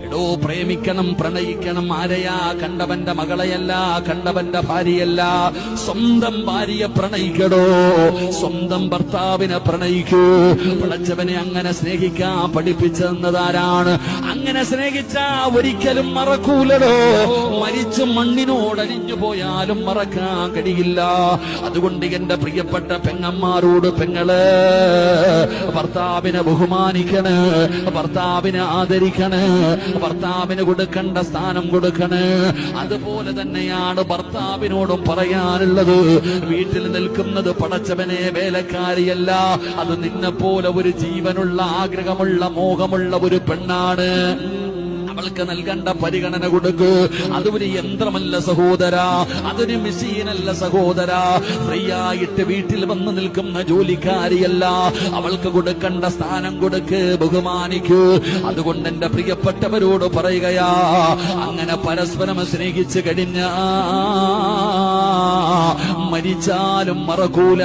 എടോ, പ്രേമിക്കണം, പ്രണയിക്കണം. ആരെയാ? കണ്ടവന്റെ മകളെയല്ല, കണ്ടവന്റെ ഭാര്യയല്ല, സ്വന്തം ഭാര്യയെ പ്രണയിക്കടോ, സ്വന്തം ഭർത്താവിനെ പ്രണയിക്കൂ. പടച്ചവനെ അങ്ങനെ സ്നേഹിക്കാൻ പഠിപ്പിച്ചെന്നതാരാണ്? അങ്ങനെ സ്നേഹിച്ചാ ഒരിക്കലും മറക്കൂലടോ. മരിച്ചു മണ്ണിനോടലിഞ്ഞു പോയാലും മറക്കാൻ കഴിയില്ല. അതുകൊണ്ട് എന്റെ പ്രിയപ്പെട്ട പെങ്ങന്മാരോട്, പെങ്ങള്, ഭർത്താവിനെ ബഹുമാനിക്കണ്, ഭർത്താവിനെ ആദരിക്കണ്, ഭർത്താവിന് കൊടുക്കേണ്ട സ്ഥാനം കൊടുക്കണ്. അതുപോലെ തന്നെയാണ് ഭർത്താവിനോടും പറയാനുള്ളത്. വീട്ടിൽ നിൽക്കുന്നത് പടച്ചവനെ വേലക്കാരിയല്ല, അത് നിന്നെ പോലെ ഒരു ജീവനുള്ള, ആഗ്രഹമുള്ള, മോഹമുള്ള ഒരു പെണ്ണാണ്. അവൾക്ക് നൽകേണ്ട പരിഗണന കൊടുക്ക്. അതൊരു യന്ത്രമല്ല സഹോദര, അതൊരു മെഷീനല്ല സഹോദര. ഫ്രീ ആയിട്ട് വീട്ടിൽ വന്ന് നിൽക്കുന്ന ജോലിക്കാരിയല്ല, അവൾക്ക് കൊടുക്കേണ്ട സ്ഥാനം കൊടുക്ക്, ബഹുമാനിക്കൂ. അതുകൊണ്ട് എന്റെ പ്രിയപ്പെട്ടവരോട് പറയുകയാ, അങ്ങനെ പരസ്പരം സ്നേഹിച്ചു കഴിഞ്ഞ മരിച്ചാലും മറക്കൂല.